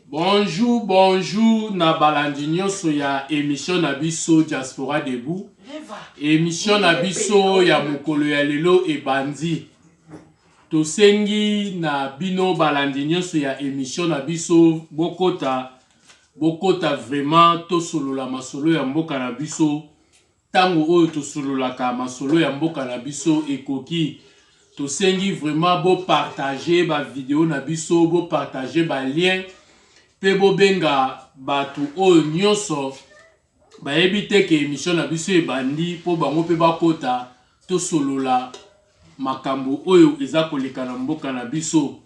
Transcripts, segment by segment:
Bonjour, bonjour, na balandi nyonso ya émission na biso Diaspora Debout. Émission na biso ya mokolo ya lelo ebandi. Tosengi na bino balandi nyonso ya émission na biso bokota vraiment tosolola masolo ya mboka na biso. Tango oyo tosololaka masolo ya mboka na biso ekoki. Tosengi vraiment bo partager ba vidéo na biso, bo partager ba lien. Pe bo benga batu oyo nyonso ba ebite ke émission na biso ebandi po bango pe bakota to solola makambo oyo eza koleka na mboka na biso.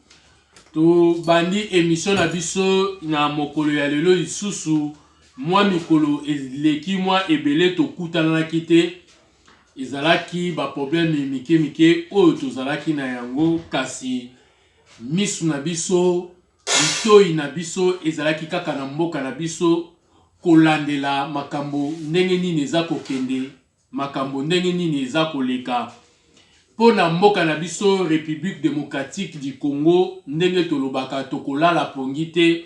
To bandi émission na biso na mokolo ya lelo lisusu mwa mikolo eleki mwa ebele to kutana kite ezalaki ba problème mike oyo tozalaki na yango kasi misu na biso litoi na biso ezalaki kaka na mboka na biso kolandela makambo ndenge nini eza kokende makambo ndenge nini eza koleka po na mboka na biso République démocratique du Congo ndenge tolobaka tokolala pongi te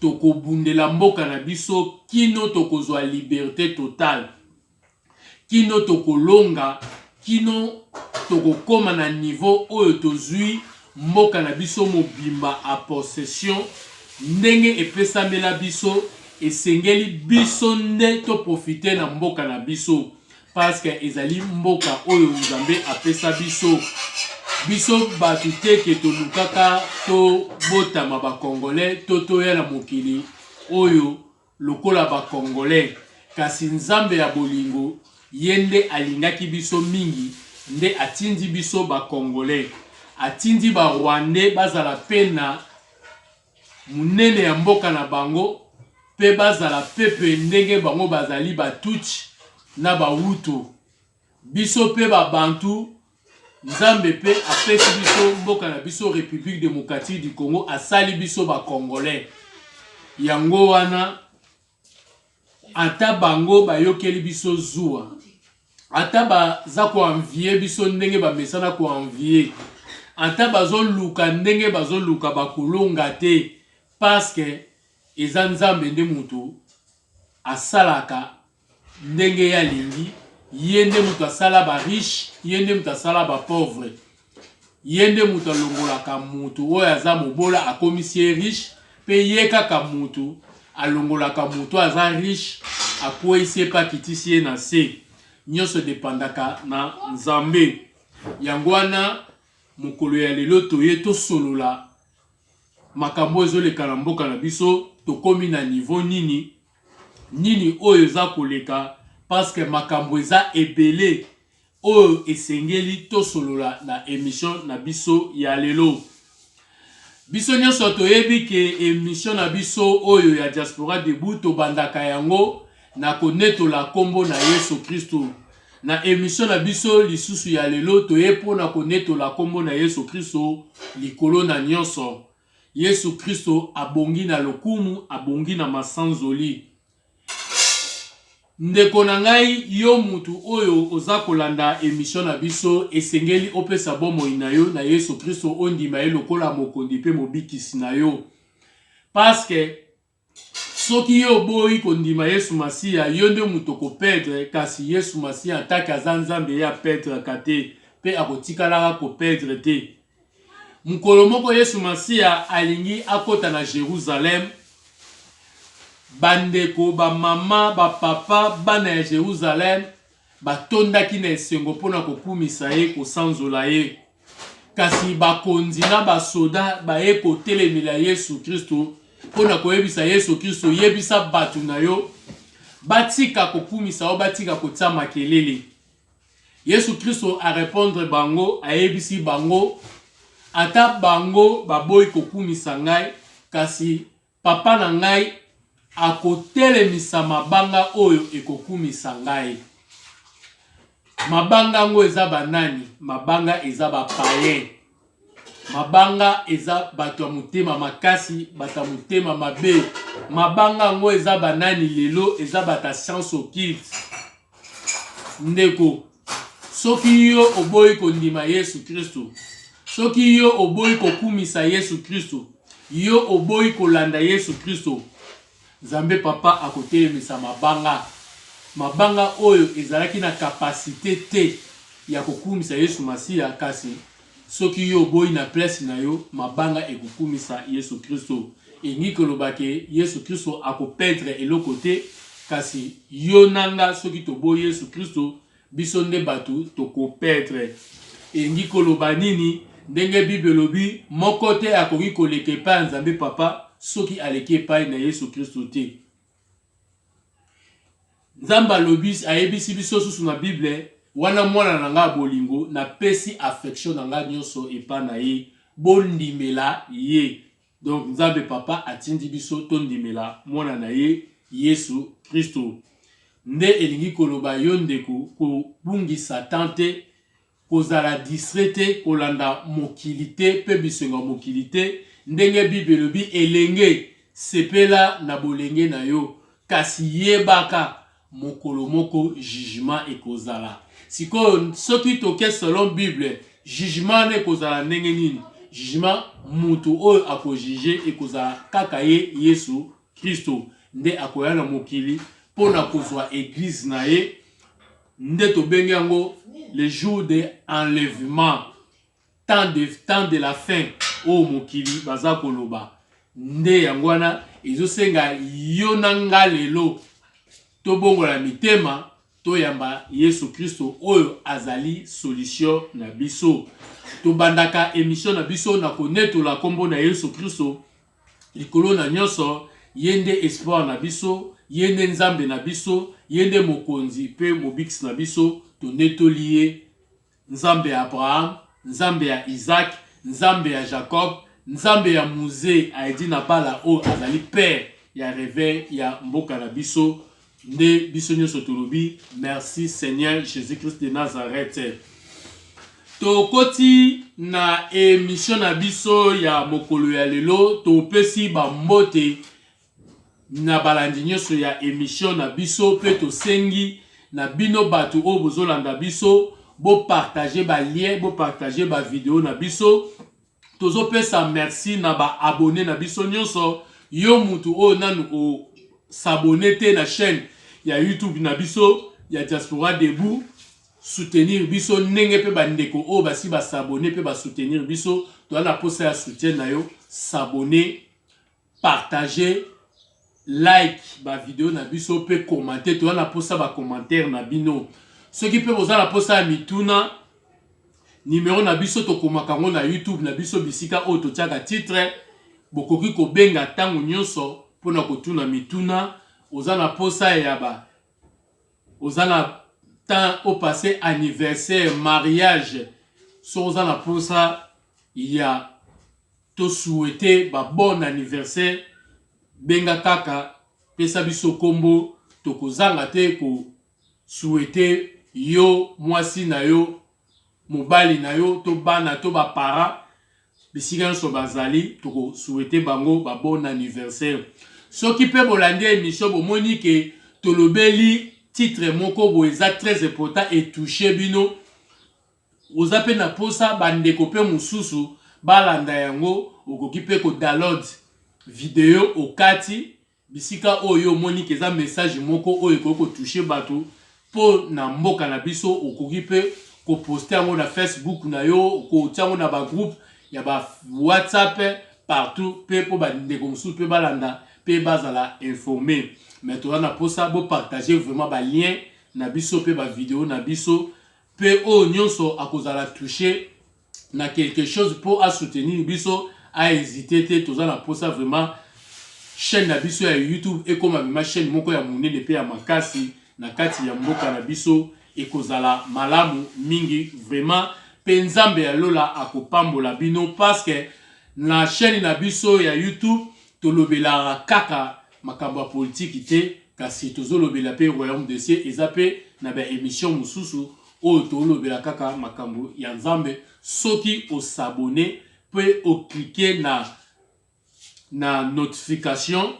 tokobundela mboka na biso kino tokozwa liberté totale kino tokolonga kino tokokoma na niveau oyo tozwi mboka na biso mobimba a possession ndenge epesamela biso esengeli biso nde to profiter na mboka na biso parce que ezali mboka oyo Nzambe apesa biso batu te ke tolukaka to botama ba congolais to toya na mokili oyo lokola ba congolais kasi Nzambe ya bolingo yende alingaki biso mingi nde atindi biso ba congolais atindi ba rwandais bazala pena munene ya mboka na bango pe bazala pepe ndenge bango bazali batuchi na bahutu biso pe ba bantu Nzambe pe apesi biso mboka na biso République démocratique du Congo asali biso ba congolais yango wana ata bango bayokeli biso zuwa ata baza koanvie biso ndenge bamesana koanvie ata bazoluka ndenge bazoluka bakolonga te parce que eza Nzambe nde mutu asalaka ndenge ya lingi yende mutu asala ba riche yende mutu asala ba pauvre yende mutu alongolaka mutu oyo aza mobola akomisi riche pe ye kaka mutu alongolaka mutu aza riche akwesi epakitisi ye na se nyonso depandaka na Nzambe yango wana mokolo ya lelo toye tosolola makambo ezoleka na mboka na biso tokomi na niveau nini oyo eza koleka parce que makambo eza ebele oyo esengeli tosolola na émission na biso ya lelo biso nyonso toyebi ke émission na biso oyo ya Diaspora Debout tobandaka yango na konetola kombo na Yesu Kristo na émission na biso lisusu ya lelo toye pona konetola kombo na Yesu Kristo likolo na nyonso Yesu Kristo abongi na lokumu abongi na masanzoli ndeko na ngai yo mutu oyo oza kolanda émission na biso esengeli opesa bomoi na yo na Yesu Kristo ondima ye lokola mokondi pe mobikisi na yo parce que soki yo boyi kondima Yesu Masiya yo nde mutu kopedre kasi Yesu Masiya ataki aza Nzambe ya pedre kate pe akotikalaka kopedre te mukolo moko Yesu Masiya alingi akota na Jérusalem bandeko ba mama ba papa bana ya Jérusalem batondaki na esengo pona kokumisa ye kosanzola ye kasi bakonzi na basoda baye kotelemela Yesu Kristo pona koyebisa Yesu Kristo yebisa batu na yo batika kokumisa o batika kotia makelele Yesu Kristo a répondre bango ayebisi bango ata bango baboyi kokumisa ngai kasi papa na ngai akotelemisa mabanga oyo ekokumisa ngai mabanga ngo eza banani mabanga eza bapayen mabanga eza bato ya motema makasi bato ya motema mabe mabanga ngo eza banani lelo eza bata science occulte ndeko soki yo oboyi kondima Yesu Kristo soki yo oboyi kokumisa Yesu Kristo yo oboyi kolanda Yesu Kristo Nzambe papa akotelemisa mabanga oyo ezalaki na kapasité te ya kokumisa Yesu Masiya kasi soki yo boyi na place na yo mabanga ekokumisa Yesu Kristo engi kolobake Yesu Kristo akopetre eloko te kasi yo nanga soki toboyi Yesu Kristo biso nde batu tokopetre engi koloba nini ndenge Bible lobi moko te akoki koleka epai Nzambe papa soki aleki epai na Yesu Kristo te. Nzamba lobis ayebisi biso susu na Bible wana mwana na nga bolingo na pesi affection na nga nyonso epa na ye bondimela ye. Donc Nzambe papa atindi biso tondimela mwana na ye Yesu Kristo. Nde elingi koloba yo ndeko kobungisa tante kozala distraite kolanda mokilite pe bisenga mokilite ndenge Bible lobi elenge sepela na bolenge na yo kasi yebaka mokolo moko jugement ekozala. Siko soki toke selon Bible jugement ne kozala ndenge nini? Jugement mutu oyo akojuge ekozala kaka ye Yesu Kristo nde akoya na mokili pona kozwa église na ye nde tobengi yango le jour de enlèvement temps de la fin o mokili baza koloba nde yango wana ezosenga yo na nga lelo tobongola mitema toyamba Yesu Kristo oyo azali solution na biso. Tobandaka émission na biso na konetola kombo na Yesu Kristo likolo na nyonso yende espoir na biso yende nzambe na biso yende mokonzi pe mobikisi na biso tonetoli ye nzambe ya Abraham nzambe ya Isaac nzambe ya Jacob nzambe ya Moze aedi na bala o azali père ya réveil ya mboka na biso nde biso nyonso tolobi merci Seigneur Jésus-Christ de Nazareth. Tokoti na émission na biso ya mokolo ya lelo topesi bambote na balandi nyonso ya émission na biso pe tosengi na bino batu o bozolanda biso bo partager ba lien bo partager ba vidéo na biso tozopesa merci na ba abonné na biso nyonso yo mutu o nanu o s'abonner te na chaîne ya YouTube na biso ya Diaspora Debout soutenir biso ndenge pe bandeko o basi ba s'abonner pe ba soutenir biso to na posa ya soutien na yo s'abonner partager like ba vidéo na biso pe commenter to na posa ba commentaire na bino ceux qui peuvent oza na posa ya mituna numéro na biso to komaka ngo na YouTube na biso bisika o to tiaka titre bokoki ko benga tango nyonso pona kotuna mituna oza na posa ya ba oza na temps au passé anniversaire mariage so oza na posa ya to souhaiter ba bon anniversaire benga kaka pesa biso kombo to kozanga te ko souhaiter yo mwasi na yo mobali na yo to bana to ba para bisika so bazali to ko souhaiter bango ba bon anniversaire. Soki pe bolandi émission bomoni ke tolobeli titre moko bo eza très important et toucher bino oza pe na posa bandeko pe mususu balanda yango okoki pe ko download vidéo okati bisika oyo moni ke za message moko oyo ko toucher bato po na mboka na biso okoki pe ko poster yango na Facebook na yo ko tiango na ba groupe ya ba WhatsApp partout pe po bandeko mususu pe balanda pe bazala informé. Maintenant na posa bo partager vraiment ba lien na biso pe ba vidéo na biso pe o nyonso akozala toucher na quelque chose pour à soutenir biso a hésiter te toza na posa vraiment chaîne na biso ya YouTube et comme ma chaîne moko ya munene pe ya makasi na kati ya mboka na biso ekozala malamu mingi vraiment pe nzambe ya lola akopambola bino parce que na chaîne na biso ya YouTube tolobela kaka makambo ya politique te kasi tozolobela pe royaume de cieux eza pe na ba émission mususu o tolobela kaka makambo ya nzambe soki o s'abonner pe o cliquer na notification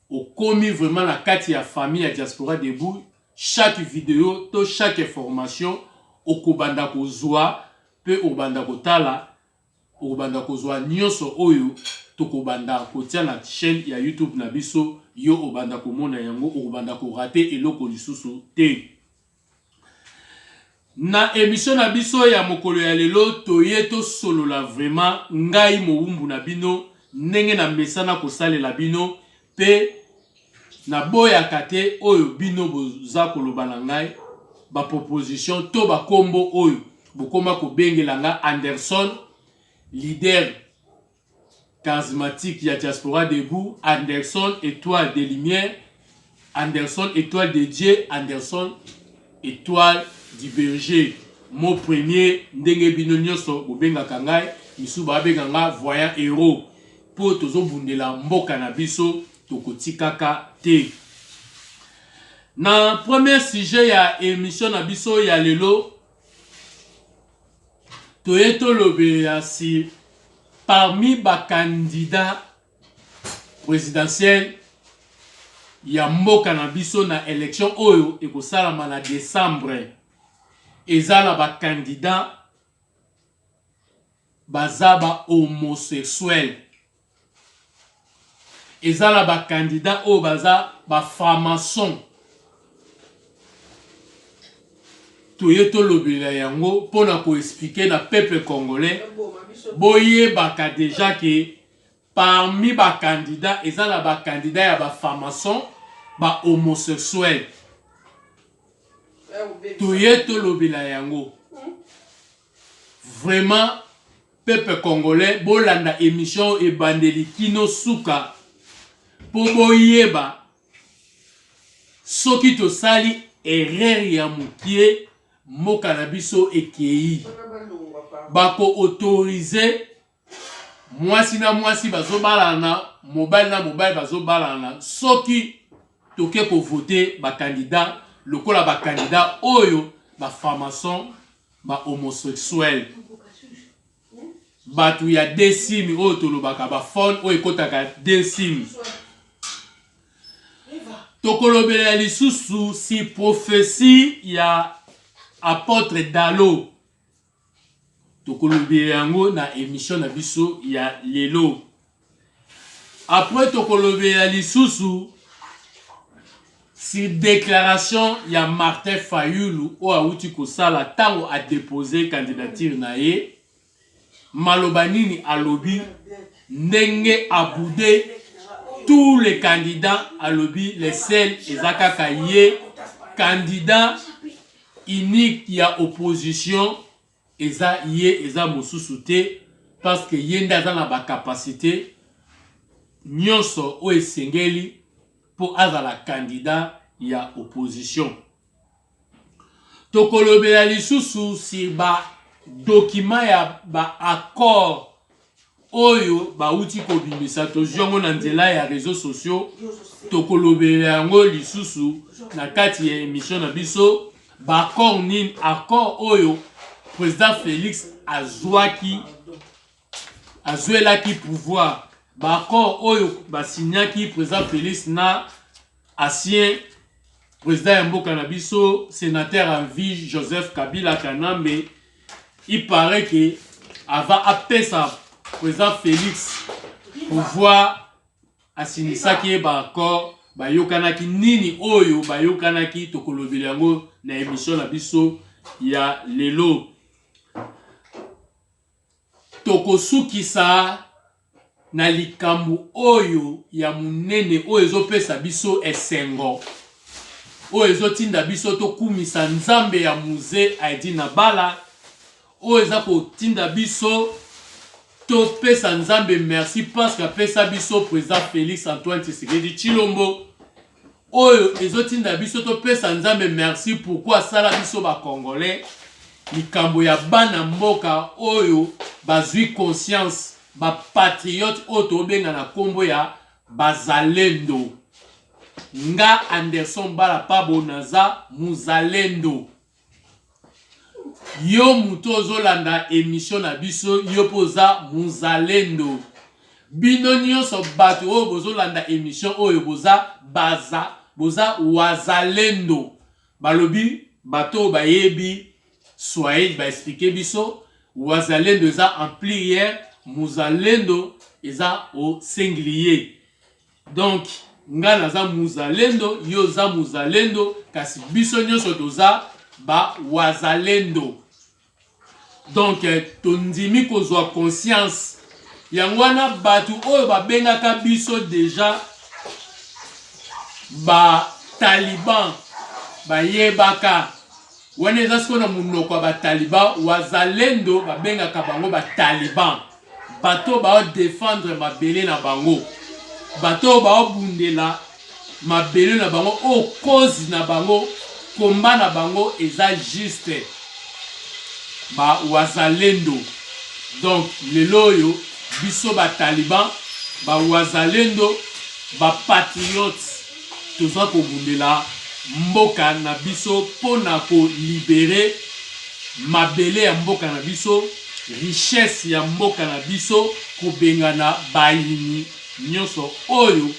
o komi vraiment na kati ya famille ya Diaspora Debout chaque vidéo to chaque information o kobanda kozwa pe o banda kotala okobanda kozwa nyonso oyo tokobanda kotia na chaîne ya YouTube na biso yo obanda komona yango okobanda ko rater eloko lisusu te. Na émission na biso ya mokolo ya lelo toye to solola vraiment ngai mowumbu na bino ndenge na mesana kosalela bino pe na boyaka te oyo bino boza koloba na ngai ba proposition to ba kombo oyo bokoma kobengela nga Anderson leader charismatique ya Diaspora Debout, Anderson étoile des lumières, Anderson étoile de Dieu, Anderson étoile du berger. Mon premier ndenge bino nyonso bobengaka ngai misu babenganga voyant héros po tozobundela mboka na biso tokotikaka te. Na premier sujet ya émission na biso ya lelo toye tolobela si parmi ba candidats présidentiels ya mboka na biso na élection oyo ekosalama na décembre ezala ba candidats baza ba homosexuel, ezala ba candidats oyo baza ba franc-maçon. Toye tolobela yango pona ko expliquer na peuple congolais boyebaka déjà que parmi ba candidats ezala ba candidats ya ba franc-maçon ba homosexuel. Toye tolobela yango vraiment peuple congolais bolanda émission ebandeli kino suka po boyeba soki tosali erreur ya mukie moka na biso ekei bako autoriser mwasi na mwasi bazobalana mobile na mobile bazobalana soki toke ko voter ba candidat lokola ba candidat oyo ba franc-maçon ba homosexuel batu ya desimi oyo tolobaka ba phone oyo ekotaka desimi tokolobela lisusu si prophétie ya apôtre Dalo tokolobela yango na émission na biso ya lelo. Après tokolobela lisusu si déclaration ya Martin Fayulu o awuti kosala tango a déposer candidature na ye maloba nini alobi ndenge aboude tous les candidats alobi les seuls ezakaka ye candidat unique ya opposition eza ye eza mosusu te parce que ye ndaza na ba capacité nyonso o esengeli pour azala candidat ya opposition. Tokolobela lisusu si ba document ya ba accord oyo ba uti kobimisa toziongo na nzela ya réseaux sociaux tokolobela yango lisusu na kati ya émission na biso ba accord nini accord oyo président Félix azwelaki pouvoir ba accord oyo basignaki président Félix na ancien président ya mboka na biso sénateur en vie Joseph Kabila Kanambe. Il paraît que avant apesa président Félix pouvoir asinisaki ba accord bayokanaki nini oyo bayokanaki tokolobela yango na émission na biso ya lelo. Tokosukisa na likambo oyo ya munene oyo ezopesa biso esengo oyo ezotinda biso tokumisa nzambe ya muze aidi na bala oyo eza kotinda biso topesa nzambe merci parce que apesa biso président Félix Antoine Tshisekedi Tshilombo oyo ezotinda biso topesa nzambe merci pourquoi asala biso ba congolais likambo ya bana mboka oyo bazwi conscience ba patriote oyo tobenga na kombo ya bazalendo. Nga Anderson Bala Pabo naza muzalendo. Yo muto ozolanda émission na biso yo poza muzalendo. Bino nyonso bato oyo bozolanda émission oyo boza wazalendo. Balobi bato bayebi Swahili ba expliquer biso wazalendo eza en pluriel muzalendo eza au singulier. Donc nga naza muzalendo, yo za muzalendo, kasi biso nyonso toza ba wazalendo. Donc tondimi kozwa conscience yango wana batu oyo babengaka biso deja ba taliban bayebaka wana eza siko na munoko ya bataliban. Wazalendo babengaka bango bataliban, bato bao défendre mabele na bango, bato bao bundela mabele na bango, o cause na bango, komba na bango eza juste ba wazalendo. Donc lelo oyo biso bataliban ba wazalendo ba patriotes toza kobundela mboka na biso pona ko libérer mabele ya mboka na biso, richesse ya mboka na biso, kobengana bayini nyonso oyo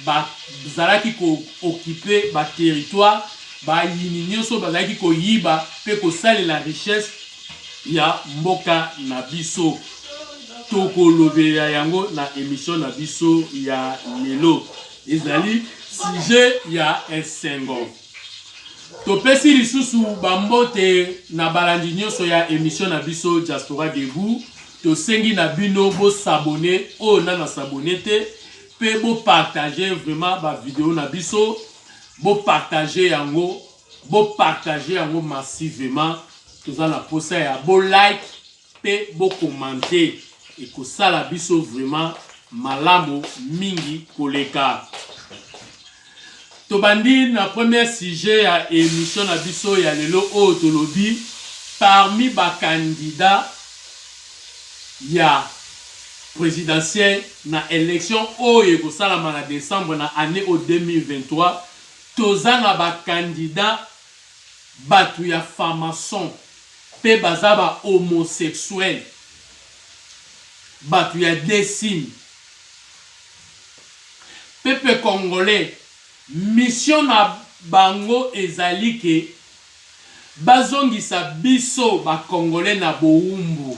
bazalaki ko occuper ba territoire, bayini nyonso bazalaki ko yiba pe ko salela richesse ya mboka na biso. Tokolobela yango na émission na biso ya lelo, ezali sujet ya esengo. Topesi lisusu bambote na balandi nyonso ya émission na biso Diaspora Debout. Tosengi na bino bo s'abonner o na s'abonner te, pe bo partager vraiment ba vidéo na biso, bo partager yango massivement. Toza na posa ya bo like pe bo commenter et ko sala biso vraiment malamu mingi koleka. Tobandi na premier sujet ya émission na biso ya lelo o tolobi parmi ba candidat ya présidentielle na élection oyo ko sala na décembre na année au 2023. Toza na ba candidat batu ya franc-maçon pe baza ba homosexuel, batu ya décime. Peuple congolais, mission na bango ezali ke bazongisa biso ba congolais na boumbu,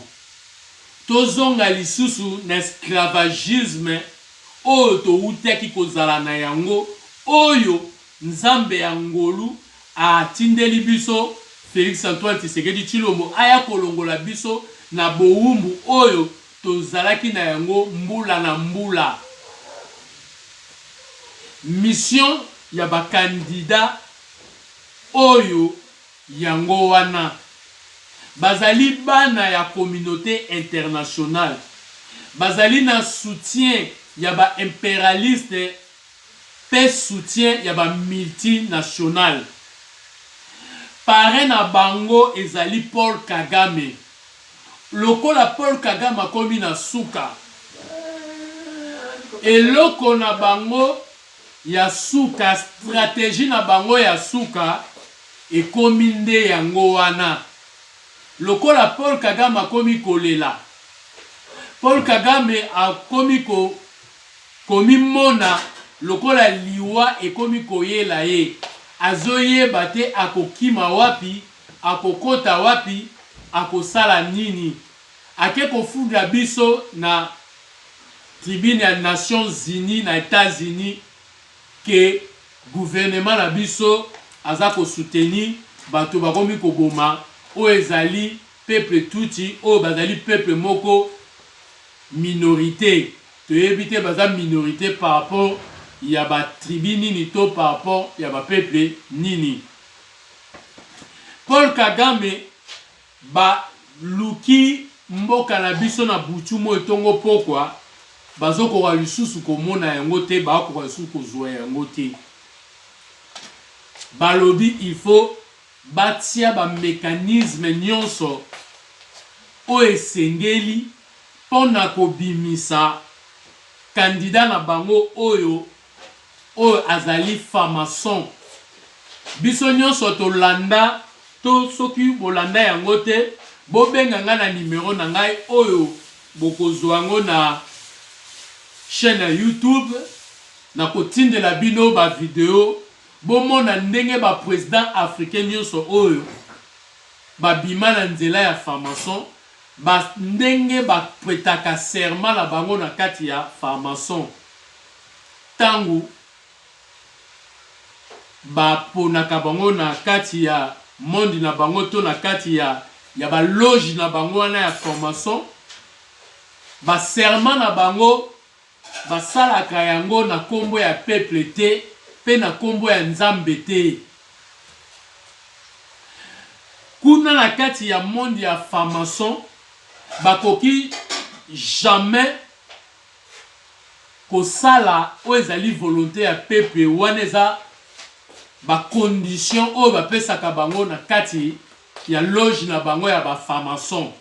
tozonga lisusu na esclavagisme oyo toutaki kozala na yango, oyo nzambe ya ngolu atindeli biso Félix Antoine Tshisekedi Tshilombo aya kolongola biso na boumbu oyo tozalaki na yango mbula na mbula. Mission ya ba candidat oyo yango wana bazali bana ya communauté internationale, bazali na soutien ya ba impérialiste pe soutien ya ba multinational. Parrain na bango ezali Paul Kagame. Lokola Paul Kagame akomi na suka, eloko na bango ya suka, stratégie na bango ya suka ekomi nde yango wana. Lokola Paul Kagame akomi kolela, Paul Kagame akomi komi mona lokola liwa ekomi koyela ye, azoyeba te akokima wapi, akokota wapi, akosala nini. Ake kofunda biso na tribune ya Nations Unies na États-Unis ke gouvernement na biso aza ko soutenir bato bakomi koboma o ezali peuple tuti o bazali peuple moko minorité. Toyebi te baza minorité par rapport ya ba tribu nini to par rapport ya ba peuple nini. Paul Kagame ba luki mboka na biso na butu mo etongo pokwa bazokoka lisusu komona yango te, bakoka lisusu kozwa yango te. Balobi il faut batia ba mécanisme nyonso o esengeli pona kobimisa candidat na bango oyo azali franc-maçon. Biso nyonso tolanda to soki bolanda yango te, bobenga nga na numéro na ngai oyo bokozwa yango na chaîne ya YouTube, na kotindela bino ba vidéo bomona ndenge ba président africain nyonso oyo babima na nzela ya franc-maçon ba ndenge ba pretaka serment na bango na kati ya franc-maçon tangu ba ponaka bango na kati ya monde na bango to na kati ya ba loge na bango wana ya franc-maçon ba serment na bango basalaka yango na kombo ya peuple te pe na kombo ya nzambe te. Kuna na kati ya monde ya franc-maçon bakoki jamais kosala oyo ezali volonté ya peuple wana eza ba condition oyo bapesaka bango na kati ya loge na bango ya ba franc-maçon.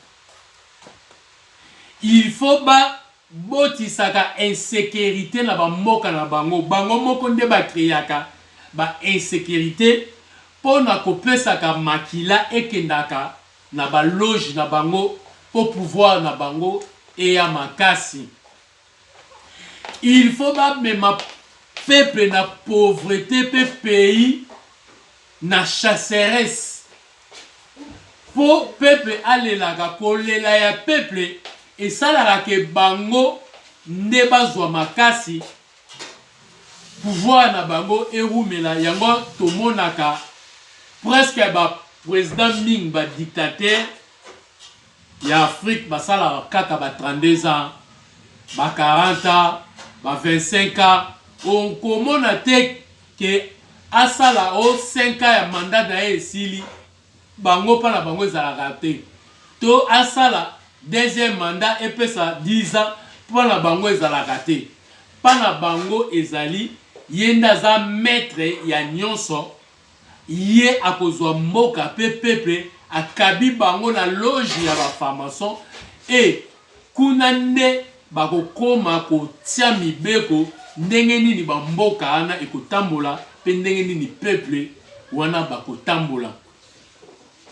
Il faut ba botisaka insécurité na ba mboka na bango bango moko nde ba créaka ba insécurité pona kopesaka makila ekendaka na ba loge na bango pour pouvoir na bango eya makasi. Il faut ba mema peuple na pauvreté pe pays na chasseresse pour peuple alelaka kolela ya peuple esalaka ke bango nde bazwa makasi pouvoir na bango erumela yango tomonaka presque ba président ming ba dictateur ya Afrique basalaka kaka ba 32 ans ba 40 ans ba 25 ans on komona te ke asala o 5 ans ya mandat na esili bango pa na bango ezalaka te to asala deuxième mandat epesa 10 ans pa na bango ezalaka te pa na bango ezali yenda za maître ya nyonso ye akozwa mboka pe peuple akabi bango na loge ya ba franc-maçon et kuna nde bakokoma kotia mibeko ndenge nini ba mboka wana ekotambola pe ndenge nini peuple wana bakotambola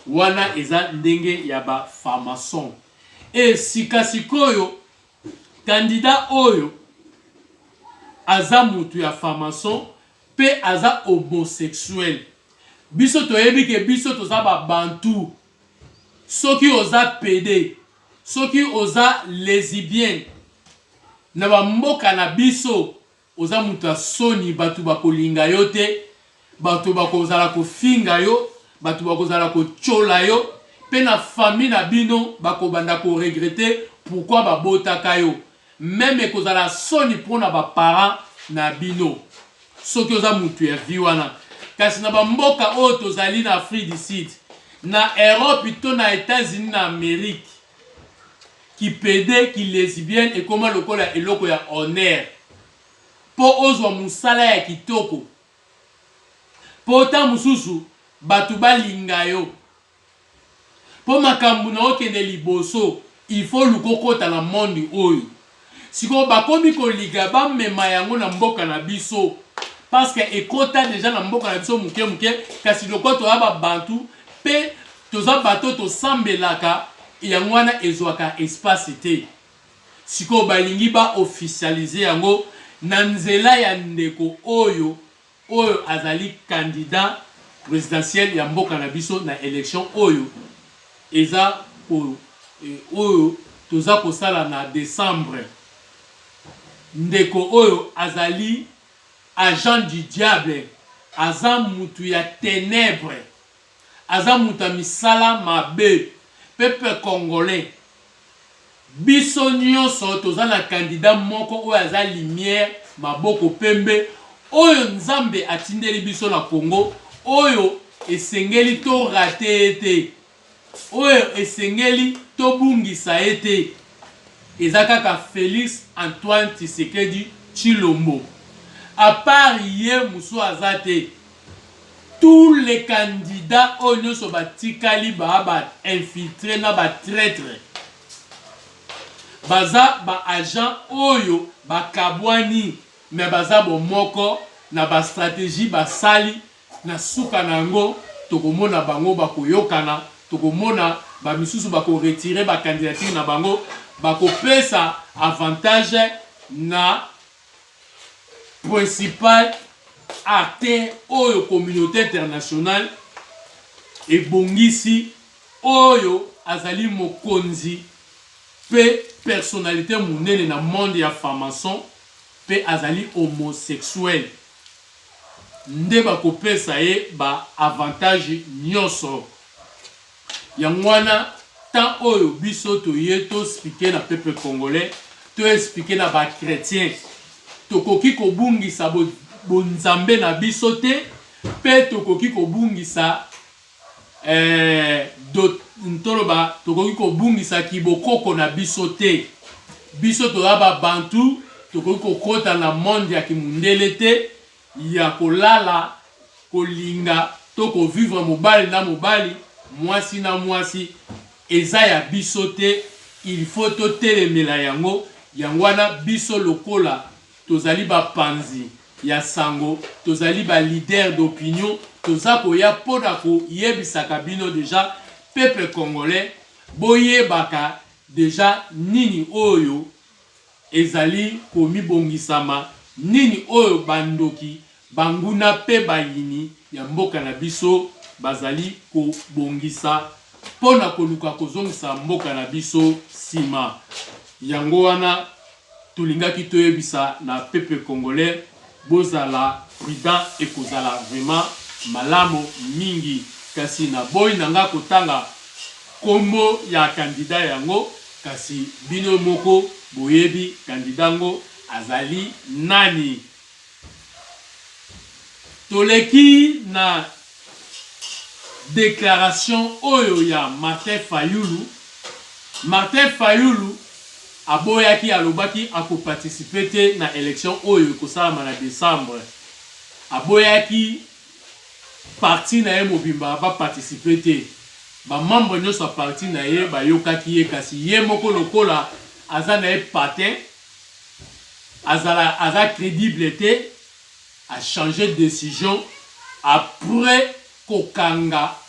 wana eza ndenge ya ba franc-maçon. Et sikasikoyo candidat oyo aza mutu ya franc-maçon pe aza homosexuel biso toyebi ke biso toza ba bantu soki oza PD soki oza lesbienne na ba mboka na biso oza mutu ya soni batu bakolinga yo te batu bakozala kofinga yo batu bakozala kochola yo pe na famille na bino bakobanda ko regretter pourquoi babotaka yo même kozala soni pona ba parents na bino soki oza mutu ya vie wana kasi na ba mboka oyo tozali na Afrique du Sud na Europe to na États-Unis na Amérique ki PD ki lesbienne ekoma lokola eloko ya honneur po ozwa musala ya kitoko po ta mususu batu balinga yo po makambu na okende liboso il faut lukokota na monde oyo siko bakomi koliga bamema yango na mboka na biso parce que ekota déjà na mboka na biso muke muke kasi lokoto ya babantu pe toza bato tosambelaka yango wana ezwaka espace te siko balingi ba officialiser yango na nzela ya ndeko oyo azali candidat présidentiel ya mboka na biso na élection oyo eza oyo toza kosala na décembre ndeko oyo azali agent du diable aza mutu ya ténèbre aza mutu misala mabe peuple congolais biso nyonso toza na candidat moko oyo aza lumière maboko pembe oyo nzambe atindeli biso na Congo oyo esengeli to raté ete oyo esengeli to bungisa ete eza kaka Félix Antoine Tshisekedi Tshilombo à part ye musu azate tous les candidats oyo so batikali ba infiltré na ba traître baza ba agent oyo bakabwani mais baza bomoko na ba stratégie basali na suka nango tokomona bango bakoyokana tokomona ba misusu bako retirer ba candidature na bango bako pesa avantage na principal acteur oyo communauté internationale ebongisi oyo azali mokonzi pe personnalité munene na monde ya formation pe azali homosexuel nde bakopesa ye ba avantage nyonso yango wana tant oyo biso toye to expliquer na peuple congolais to expliquer na ba chrétien tokoki kobungisa bonzambe na biso te pe tokoki kobungisa ntoloba tokoki kobungisa kibokoko na biso te biso toya babantu tokoki kokota na monde ya kimundele te ya kolala kolinga to kovivre mobali na mobali mwasi na mwasi eza ya biso te il faut totelemela yango yango wana biso lokola tozali bapanzi ya sango tozali ba leader d'opinion toza koya mpona koyebisaka bino deja peuple congolais boyebaka deja nini oyo ezali komibongisama nini oyo bandoki banguna pe bayini ya mboka na biso bazali kobongisa mpona koluka kozongisa mboka na biso nsima yango wana tulingaki toyebisa na peuple congolais bozala prudent ekozala vraiment malamu mingi kasi na boy nanga kotanga kombo ya kandida yango kasi bino moko boyebi kandida ngo azali nani toleki na déclaration oyo ya Martin Fayulu. Martin Fayulu aboyaki alobaki akoparticiper te na élection oyo kosalama na décembre. Aboyaki parti na ye mobimba ba participer te. Ba membre nyonso parti na ye bayokaki ye kasi ye moko lokola aza na ye patin aza crédible te a changé de décision après kokanga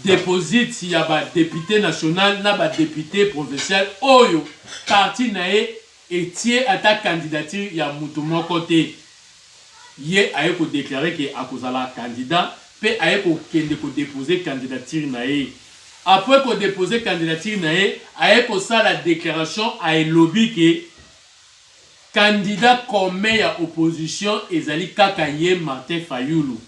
déposit ya ba député national na ba député provincial oyo parti na ye etie ata candidature ya mutu moko te ye aye ko déclarer que akozala candidat pe aye ko kende ko déposer candidature na ye après ko déposer candidature na ye aye ko sala déclaration a elobi que candidat commun ya opposition ezali kaka ye Martin Fayulu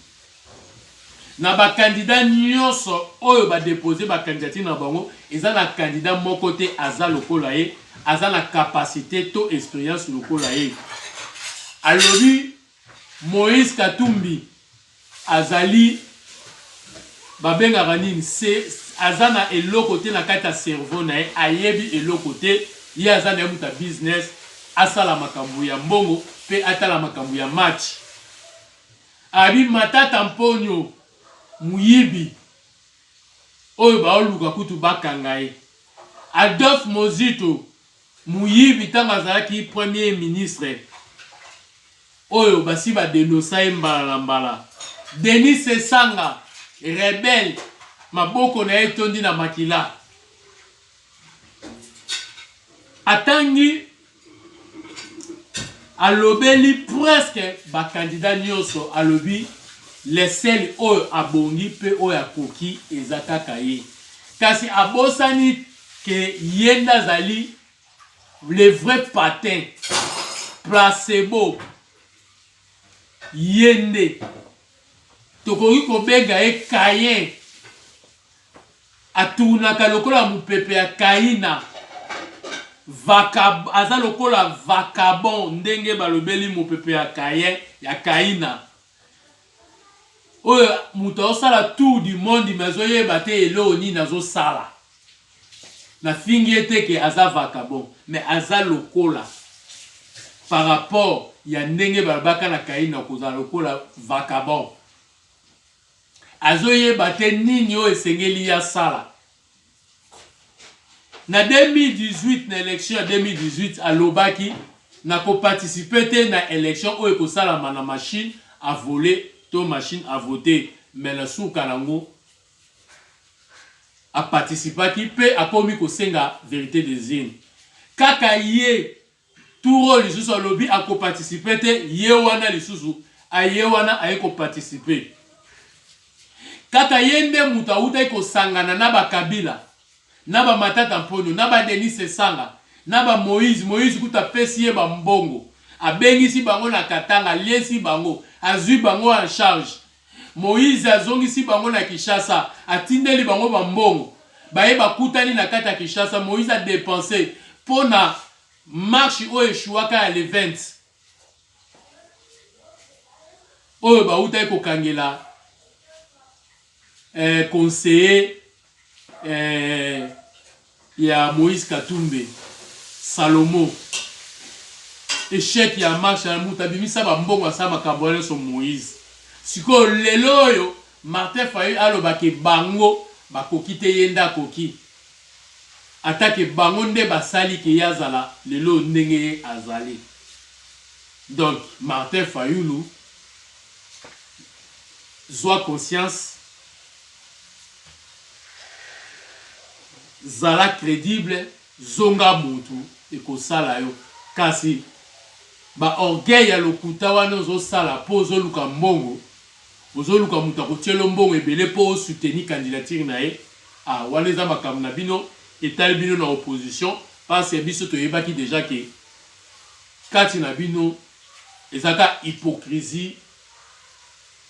na ba candidat nyonso oyo ba déposer ba candidature na bango eza na candidat moko te aza lokola ye aza na capacité to expérience lokola ye alobi Moïse Katumbi azali babengaka nini aza na eloko te na kati ya cerveau na ye ayebi eloko te ye aza na ye muta business asala makambo ya mbongo pe atala makambo ya match abi Matata Mponyo muyibi oyo baoluka kutu bakanga ye Adolphe Mozito muyibi ntango azalaki premier ministre oyo basi badenosa ye mbala na mbala Denis Esanga rebelle maboko na ye tondi na makila atangi alobeli presque bakandidat nyonso alobi lesel oyo abongi pe oyo akoki eza kaka ye kasi abosani ke ye nde azali le vrai patin placebo ye nde tokoki kobenga ye Kayen atunaka lokola mupepe ya Kaina aza lokola vacabon ndenge balobeli mupepe ya Kayen ya Kaina oyo muto osala tour du monde mazoyeba te eloko nini azosala na fingi ete ke aza vacabon mais aza lokola par rapport ya ndenge balobaka na Kaina kozala lokola vacabon azoyeba te nini oyo esengeli ya sala na 2018 na élection ya 2018 alobaki na koparticiper te na élection oyo ekosalama na machine à voler to machine à voter mais na suka nango aparticipaki pe akomi kosenga vérité des urnes kaka ye turo lisusu alobi akoparticiper te ye wana lisusu aye wana aye koparticiper kaka ye nde mutu awutaki kosangana na bakabila na ba Matata Mponyo, na ba Denis Esanga, na ba Moïse kuta pesi ye ba mbongo. Abengisi bango na Katanga, liesi bango, azui bango en charge. Moïse azongisi bango na Kinshasa, atindeli bango ba mbongo. Baye bakutani na kata Kinshasa, Moïse a dépensé pour na marche o eshuaka à l'event. Oyo ba uta ko kangela conseiller ya Moïse Katumbe Salomo échec ya marche na muta bimisa ba mbongo sa makabole so Moïse siko lelo yo Martin Fayulu alobaki bango bakokite yenda koki atake bango nde basali ke yazala lelo ndenge azali. Donc Martin Fayulu zwa conscience zala crédible zonga mutu ekosala yo kasi ba orgueil ya lokuta wana ozosala po ozoluka mbongo ozoluka mutu akotielo mbongo ebele po soutenir candidature na ye wana eza makambo na bino etali bino na opposition parce que biso toyebaki déjà ke kati na bino ezaka hypocrisie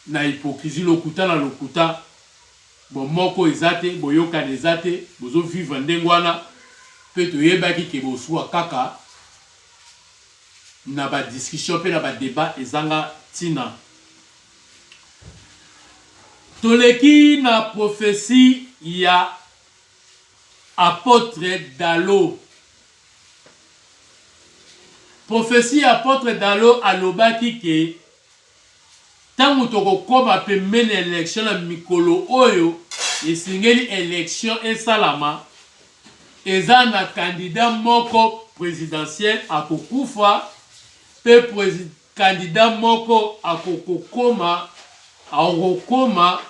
na hypocrisie lokuta na lokuta bon moko ezate boyoka ezate bozo vivre ndengwana pe toyebaki ke boswa kaka na ba discussion pe na ba débat ezanga tina. Toleki na prophétie ya apôtre Dalo. Prophétie apôtre Dalo alobaki ke tango toko koma pe mene élection na mikolo oyo esingeli élection esalama eza na candidat moko présidentiel akokufa pe candidat moko akokoma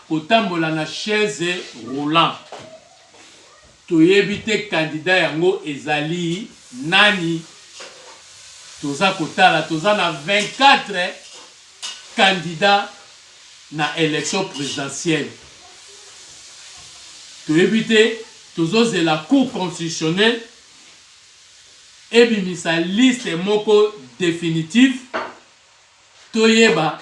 kotambola na chaise roulant. Toyebi te candidat yango ezali nani. Toza kotala toza na 24 candidats na élection présidentielle. Toyebi te tozoze la cour constitutionnelle ebimisa liste moko définitive toyeba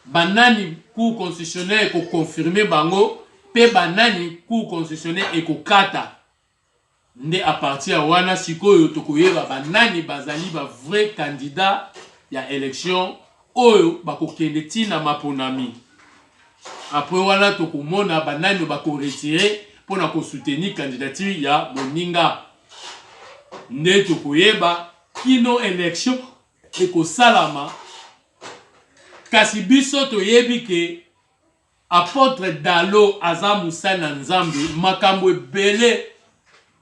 banani cour constitutionnelle eko confirmer bango pe banani cour constitutionnelle eko kata nde a partir wana sikoyo tokoyeba banani bazali ba vrai candidat ya élection oyo bakokende tina maponami. Après wana tokomona banani bako retirer pona ko soutenir candidature ya Moninga nde tokoyeba kino élection eko salama. Kasi biso toyebi ke apôtre Dalo aza musana nzambe makambo ebele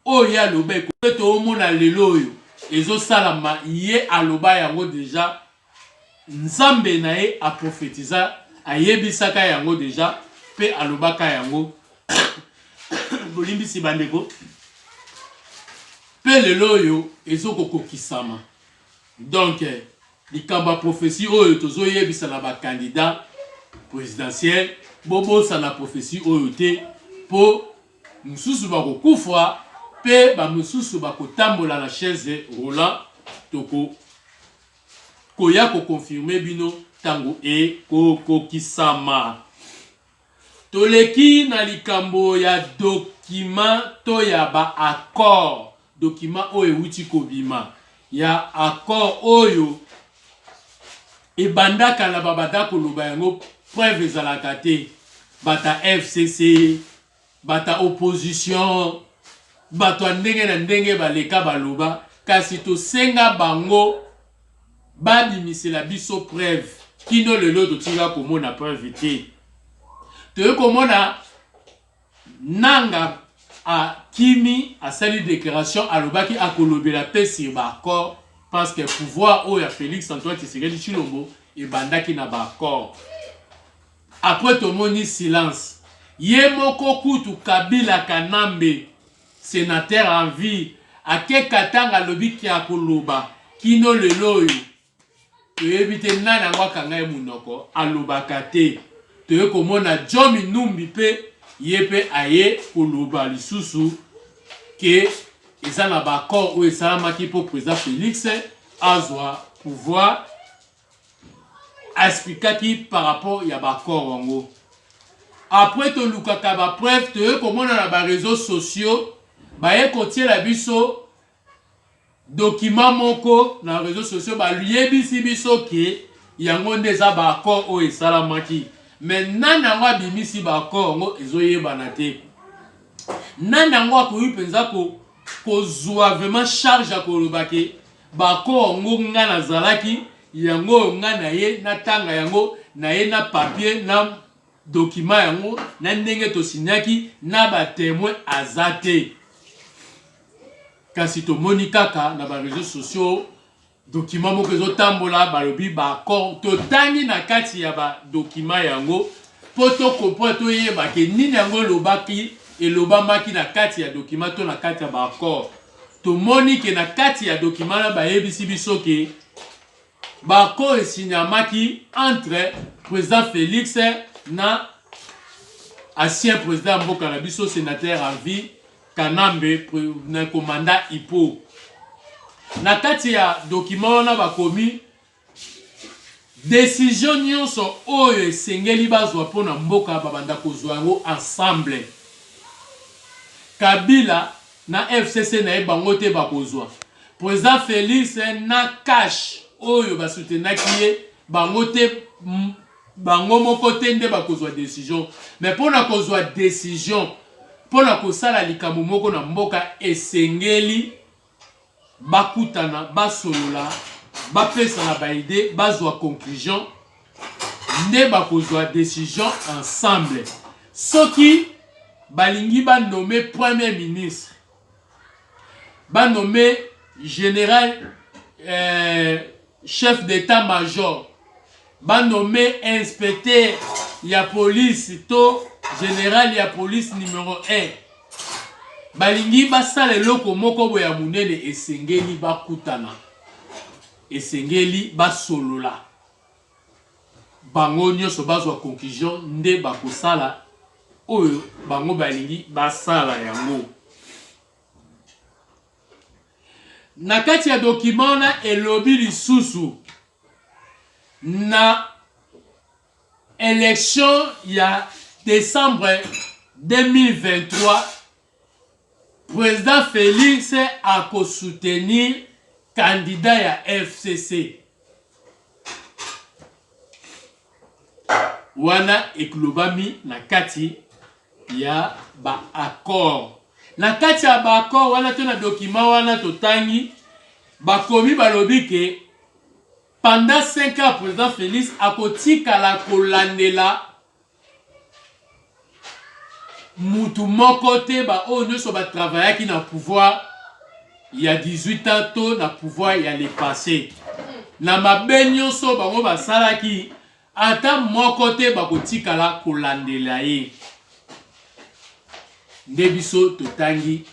oyo aloba ko to omona lelo oyo ezo salama ye aloba yango déjà nzambe na ye a prophétisa ayebisaka yango déjà pe alobaka yango bolimbisi bandeko pe lelo oyo ezoko kokisama. Donc likamba prophétie oyo tozoyebisa na ba candidat présidentiel bobo sa na prophétie oyo te po mususu bakokufa pe ba mususu bakotambola na chaise roulant toko koya ko confirmer bino tango e kokisama. Toleki na likambo ya document to ya ba accord document oyo wuti kobima ya accord oyo ebandaka na babada koloba yango preuve ezalaka te bata FCC bata opposition bato ndenge na ndenge baleka baloba kasi tosenga bango babimisela biso preuve kino lelo totinga komona preuve te. Toye komona nanga a Kimi asali déclaration alobaki akolobela pe sur ba accord parce que pouvoir oyo ya Félix Antoine Tshisekedi Tshilombo ebandaki na ba accord. Après tomoni silence ye moko kutu Kabila Kanambe sénateur en vie ake katanga lobiki akoloba kino lelo oyo toyebi te nani yango akanga ye munoko alobaka te. Toye komona John Numbi pe yepe aye koloba lisusu que eza na bakor oyo esalamaki mpo président Félix azwa pouvoir asplikaki par rapport ya bakor wango. Après tolukaka ba preuve te komona na ba réseaux sociaux baye kotiela biso document moko na réseaux sociaux ba luyebisi biso ke yango nde eza bakor oyo esalamaki. Mais nani yango abimisi bakor yango ezoyebana te. Nani yango akoyi mpenza kozwa vraiment charge ya koloba ke bakor yango nga nazalaki yango nga na ye natanga yango na ye na papier na document yango na ndenge tosinyaki na ba témoin azate. Kasi tomoni kaka na ba réseaux sociaux document moko ezotambola balobi bakor totangi na kati ya ba document yango po tokopona toyeba ke nini yango elobamaki na kati ya document to na kati ya bakor. Tomoni ke na kati ya document na bayebisi biso ke bakor esinyamaki entre président Félix na ancien président mboka na biso sénateur à vie Kanambe na commandant Ipo. Na kati ya document wana bakomi décision nyonso oyo esengeli bazwa mpona mboka babanda kozwa yango ensemble. Kabila na FCC na ye bango te bakozwa. Président Félix na cash oyo basoutenaki ye bango te bango moko te nde bakozwa décision. Mais mpona kozwa décision mpona kosala likambo moko na mboka esengeli bakutana basolola bapesana baide bazwa conclusion nde bakozwa décision ensemble. Soki balingi banome premier ministre banome général chef d'état-major banome inspecteur ya police to général ya police numéro 1 balingi basala eloko moko boya munene esengeli bakutana esengeli basolola bango nyonso bazwa conclusion nde bakosala oyo bango balingi basala yango. Na kati ya document na elobi lisusu na élection ya décembre 2023 président Félix a soutenir candidat ya FCC wana eklobami na kati ya ba accord. Na kati ya ba accord wana to na document wana totangi bakomi balobi ke pendant 5 ans président Félix akotikala kolandela mutu moko te ba oyo nyonso batravaillaki na pouvoir ya 18 ans to na pouvoir ya le passé. Na mabe nyonso bango basalaki ata moko te bakotikala kolandela ye. Nde biso totangi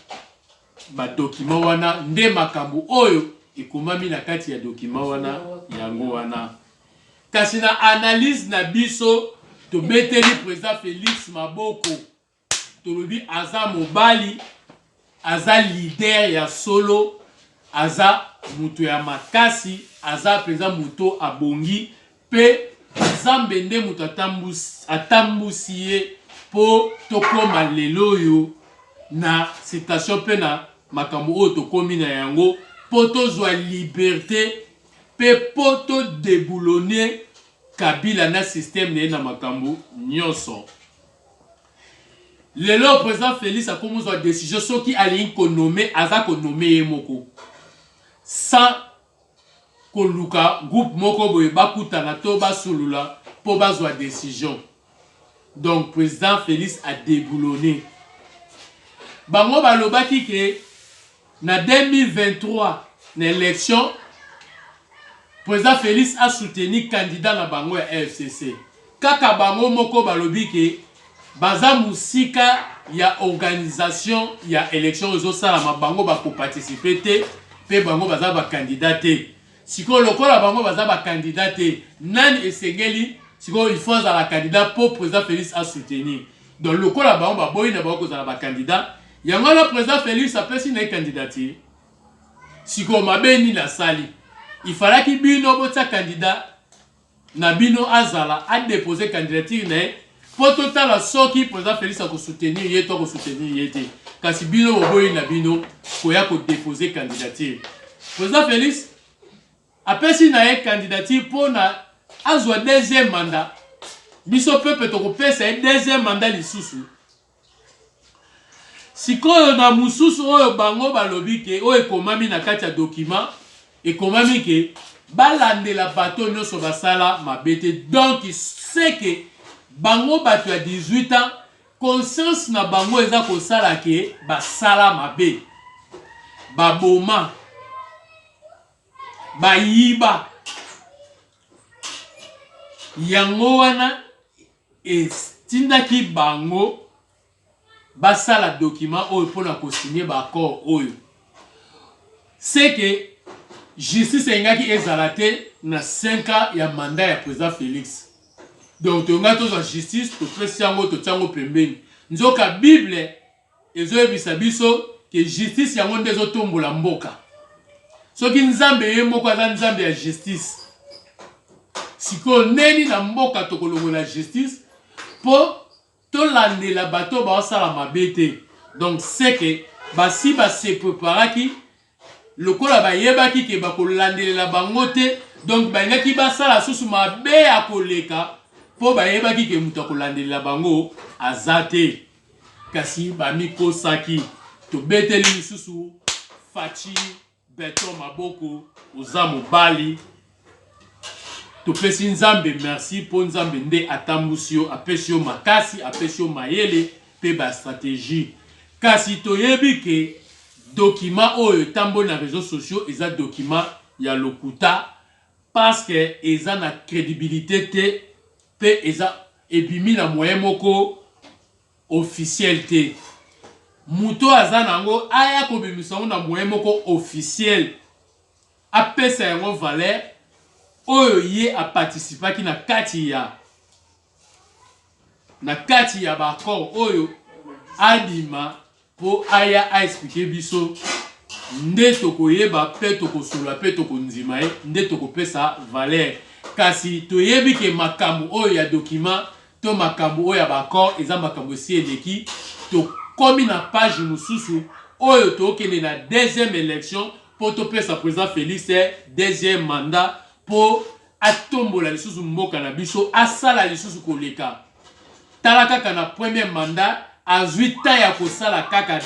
ba document wana nde makambo oyo ekomami na kati ya document wana yango wana. Kasi na analyse na biso tobeteli président Félix maboko tolobi aza mobali aza leader ya solo aza mutu ya makasi aza président muto abongi pe Nzambe nde mutu atambusi ye po tokoma lelo yo na citation pe na makambo oyo tokomi na yango po tozwa liberté pe po to déboulonner Kabila na système na ye na makambo nyonso. Lelo président Félix a commencé à décision soki alingi konome aza konome ye moko sans koluka groupe moko boye bakutana to basulula po bazwa décision. Donc président Félix a déboulonné. Bango balobaki ke na 2023 na élection président Félix a soutenu candidat na bango ya FCC. Kaka bango moko balobi ke baza musika ya organisation ya élection ezosala bango bako participer te pe bango baza ba candidat te. Siko lokola bango baza ba candidat te nani esengeli siko il faut la candidat pour président Félix a soutenu. dans le cas là-bas, on va boire na ba candidat. Yango la président Félix a pesi na candidature. Si ko mabeni na sali. Il fallait qu'il bino bota candidat na bino azala a déposer candidature na pour total la soki président Félix a ko soutenir yé to ko soutenir yété. Kasi bino boyi na bino ko ya ko déposer candidature. Président Félix a pesi na candidature pour na azwa deuxième mandat. Biso peuple to ko pesa deuxième mandat lisusu. Sikoyo na mususu oyo bango balobi ke oyo ekomami na kati ya document ekomami ke balandela bato nyonso basala mabete. Donc c'est que bango bato ya 18 ans conscience na bango eza kosala ke basala mabe, baboma, bayiba. Yango wana estindaki bango basala document oyo pona ko signer ba accord oyo. C'est que justice engaki ezalate na 5 ans ya mandat ya président Félix. Donc tonga to za justice to pesi yango to tiango pembeni. Nzoka Bible ezoyebisa biso ke justice yango ndezo tombola mboka. Soki nzambe ye moko aza nzambe ya justice. Siko neni na mboka to kolongola justice po to landela bato ba osala mabete. Donc c'est que basi ba se préparaki lokola ba yebaki ke ba ko landela bango te. Donc ba ngaki ba sala susu mabe ya koleka po ba yebaki ke muto ko landela bango azate. Kasi ba miko saki to beteli susu fachi beton maboko ozamu bali. To pesi nzambe merci po nzambe nde atambusio apesio makasi apesio mayele pe ba stratégie. Kasi to yebi ke document oyo tambo na réseaux sociaux eza document ya lokuta parce que eza na crédibilité te pe eza ebimi na moyen moko officiel te. Muto aza nango aya ko bimisa na moyen moko officiel apesa yango valeur oyo ye a participaki na kati ya bakor oyo adima po aya a expliquer biso nde tokoyeba pe tokosula pe tokondima ye nde tokopesa valeur. Kasi toyebi ke makambo oyo ya document to makambo oyo ya bakor eza makambo si eleki to komi na page mususu oyo tokende na deuxième élection po topesa président Félix deuxième mandat po atombola lisusu mboka na biso asala lisusu koleka. Tala kaka na premier mandat azwi ta ya kosala kaka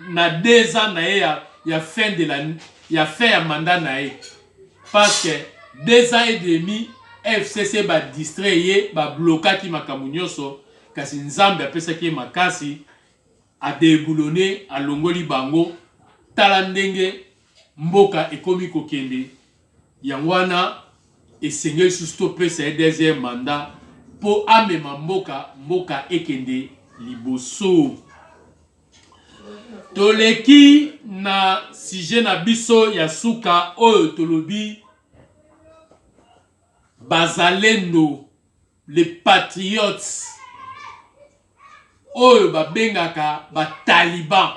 na 2 ans na ye ya fin de ya mandat na ye. Parce que 2 ans et demi FCC ba distrait ye ba blokaki makambo nyonso kasi nzambe apesaki makasi a déboulonné a longoli bango. Tala ndenge mboka ekomi kokende. Yangwana esengeli susu topesa deuxième mandat po amema mboka ekende liboso. Toleki na sujet na biso ya suka oyo tolobi bazalendo, les patriotes oyo babengaka ba taliban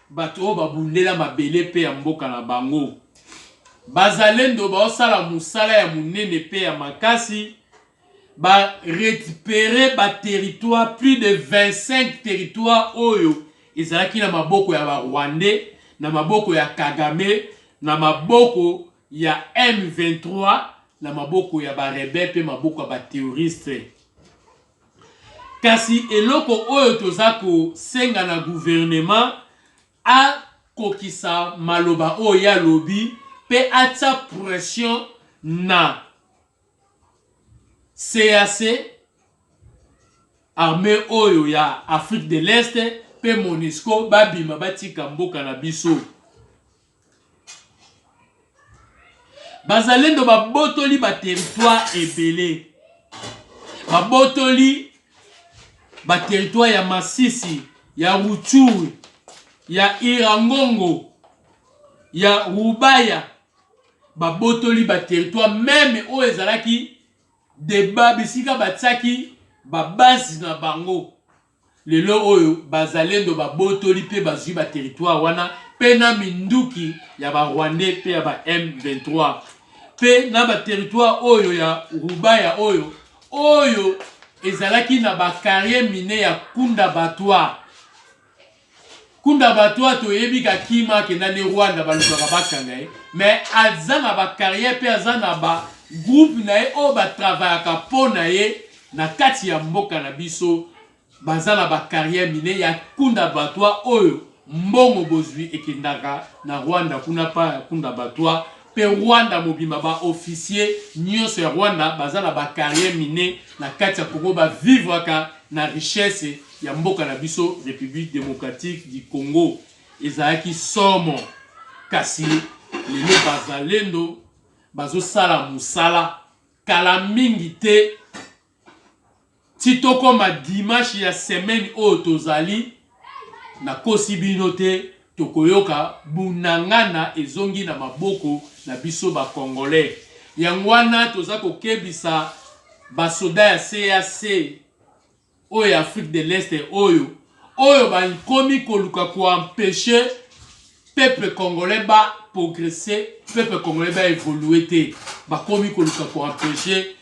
bato oyo babundela mabele pe ya mboka na bango. Bazalendo ba osala musala ya munene pe ya makasi ba récupérer ba territoire, plus de 25 territoires oyo ezalaki na maboko ya ba Rwandais, na maboko ya Kagame, na maboko ya M23, na maboko ya ba rebelle pe maboko ya ba terroriste. Kasi eloko oyo tozako senga na gouvernement a kokisa maloba oyo ya lobby pe atia pression na CAC armée oyo ya Afrique de l'Est pe MONUSCO babima batika mboka na biso. Bazalendo babotoli ba territoire ebele. Babotoli ba territoire ya Masisi, ya Rutshuru, ya Irangongo, ya Rubaya. Babotoli ba territoire même oyo ezalaki débat bisika batsaki ba base na bango. lelo oyo bazalendo babotoli pe bazwi ba territoire wana pe na minduki ya ba Rwandais pe ya ba M23 pe na ba territoire oyo ya Rubaya oyo ezalaki na ba carrière mine ya Kunda Batwa toyebi ka kima kenda ne Rwanda balukaka bakanga mais aza na ba carrière pe aza na ba groupe na ye o ba travaillaka po na ye na kati ya mboka na biso baza na ba carrière mine ya Kunda Batwa oyo mbongo bozwi ekendaka na Rwanda kuna pa ya Kunda Batwa pe Rwanda mobima ba officier nyonso ya Rwanda baza na ba carrière mine na kati ya Congo ba vivre na richesse ya mboka na biso République démocratique du Congo ezalaki somo kasi lelo bazalendo bazosala musala kala mingi te titoko ma dimanche ya semaine oyo tozali na kosi bino te tokoyoka bunangana ezongi na maboko na biso ba Congolais yangwana toza kokebisa basoda ya CAC oyo ya Afrique de l'Est oyo bakomi koluka ko empêcher peuple congolais ba progresser peuple congolais ba évoluer te bakomi koluka ko empêcher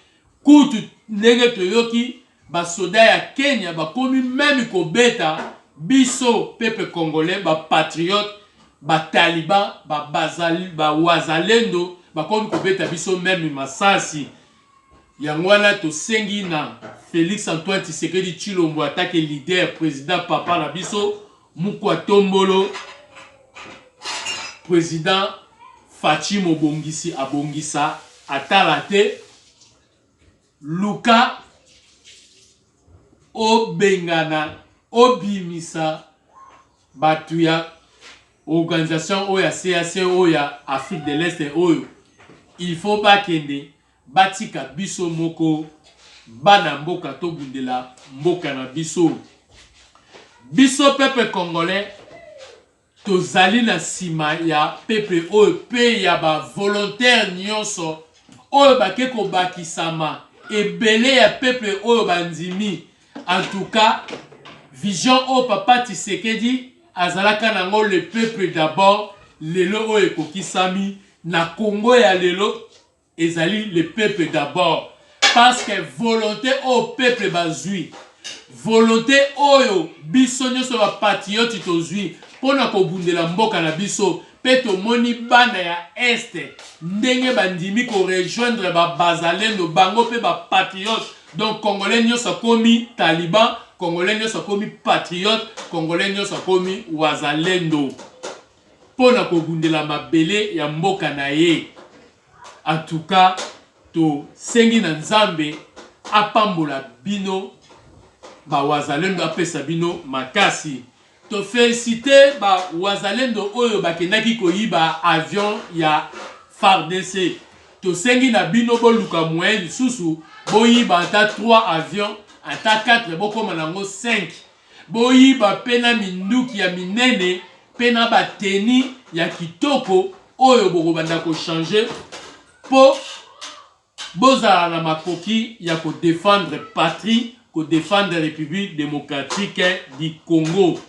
kutu ndenge toyoki basoda ya Kenya bakomi même ko beta biso peuple congolais ba patriote ba taliban ba wazalendo bakomi ko beta biso même masasi yangwana tosengi na Félix Antoine Tshisekedi Tshilombo atake leader président papa na biso Mukwa Tombolo président Fachi Mobongisi abongisa atala te luka obengana obimisa batu ya organisation oyo ya CAC oyo ya Afrique de l'Est oyo il faut pas kende batika biso moko bana mboka to bundela mboka na biso peuple congolais tozali na sima ya peuple oyo pe ya ba volontaire nyonso oyo bakeko bakisama ebele ya peuple oyo bandimi en tout cas vision au papa Tshisekedi azalaka nango le peuple d'abord lelo oyo ekokisami na Congo ya lelo ezali le peuple d'abord parce que volonté au peuple bazui volonté oyo biso nyonso ba patriote tozui pona ko bundela mboka na biso pe tomoni bana ya este ndenge bandimi ko rejoindre ba bazalendo bango pe ba patriote donc congolais nyonso komi taliban congolais nyonso komi patriote congolais nyonso komi wazalendo pona ko bundela mabele ya mboka na ye. En tout cas, to sengi na nzambe apambola bino ba wazalendo apesa bino makasi. To féliciter ba wazalendo oyo bakendaki koyiba avion ya FARDC. To sengi na bino boluka moyen lisusu boyiba ata 3 avions, ata 4 bokoma nango 5. Boyiba pena minduki ya minene pena bateni ya kitoko oyo bokobanda ko changer po bozala na makoki ya ko défendre patrie, ko défendre République démocratique du Congo.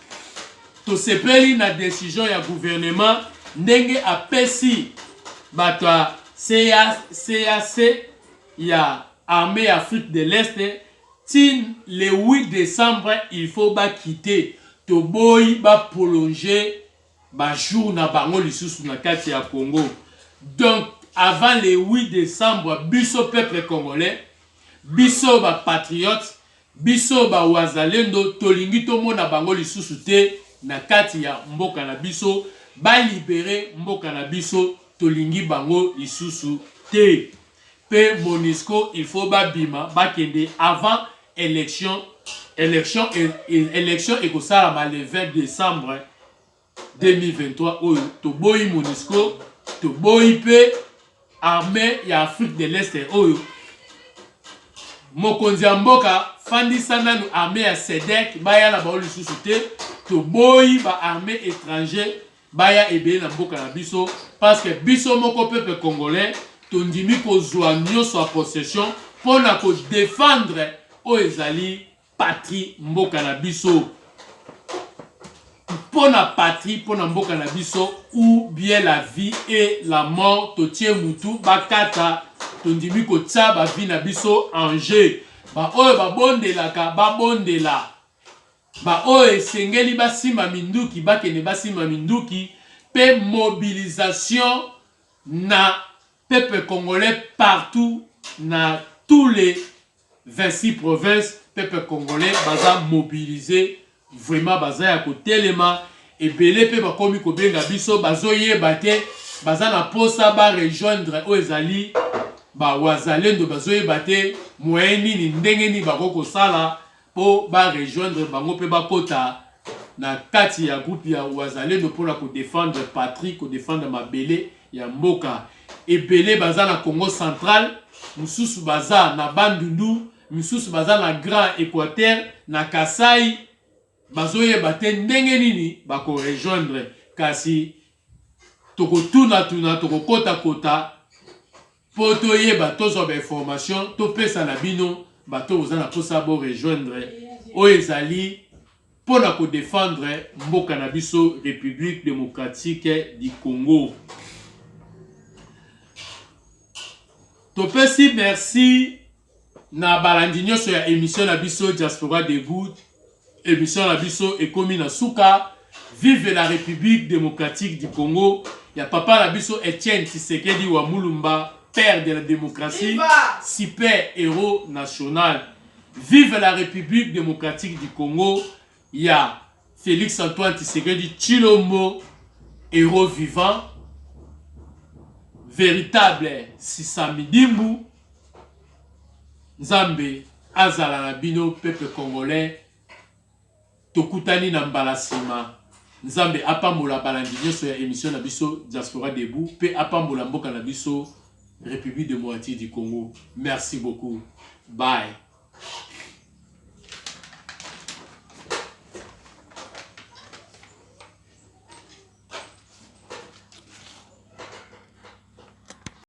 To sepeli na décision ya gouvernement ndenge apesi bato CAC ya armée Afrique de l'Est tin le 8 décembre il faut ba quitter to boy ba prolonger ba jour na bango lisusu na kati ya Congo. Donc avant le 8 décembre, biso peuple congolais, biso ba patriote, biso ba wazalendo, tolingi tomona bango lisusu te na kati ya mboka na biso, ba libérer mboka na biso, tolingi bango lisusu te. Pe MONUSCO, il faut ba bima, ba kende avant élection et que ça le 20 décembre 2023, to boy MONUSCO, to boy pe armée ya Afrique de l'Est oyo mokonzi ya mboka fandisa nanu armée ya SEDEC baya na baoli susu te to boyi ba armée étranger baya ebele na mboka na biso parce que biso moko peuple congolais tondimi kozwa nyonso a possession pona ko défendre o ezali patrie mboka na biso. Pour la patrie, pour na mboka na biso, ou bien la vie et la mort, totie mutu, bakata, tondimi ko tsa ba vie na biso en jeu. Ba oyo ba bondela ka, ba bondela. Ba oyo sengeli basima minduki, bakene basima minduki, pe mobilisation na peuple congolais partout, na tous les 26 provinces, peuple congolais, baza mobilisé. Vraiment baza ya kotelema ebele pe bakomi kobenga biso bazoyeba te baza na posa ba rejoindre o ezali ba wazalendo bazoyeba te moyen nini ndenge nini bakoko sala po ba rejoindre bango pe bakota na kati ya groupe ya wazalendo mpona kodefendre patrie kodefendre mabele ya mboka. Ebele baza na Congo central, mususu baza na Bandundu, mususu baza na Grand Équateur, na Kasai. Bazoye bate ndenge nini bako rejoindre kasi toko tuna toko kota po toyeba tozwa ba information to pesa na bino bato ozana posa bo rejoindre o ezali pona ko défendre mboka na biso République démocratique du Congo. Topesi merci na balandi nyonso ya émission na biso Diaspora Debout. Émission la biso et komi na suka. Vive la République démocratique du Congo. Ya papa la biso Etienne Tshisekedi wa Mulumba, père de la démocratie, super héros national. Vive la République démocratique du Congo. Ya Félix Antoine Tshisekedi Tshilombo, héros vivant, véritable Sisamidimbu. Nzambe azala na bino peuple congolais. Tokutani na mbalasima. Nzambe apambola balandi nyonso ya émission na biso Diaspora Debout pe apambola mboka na biso République démocratique du Congo. Merci beaucoup. Bye.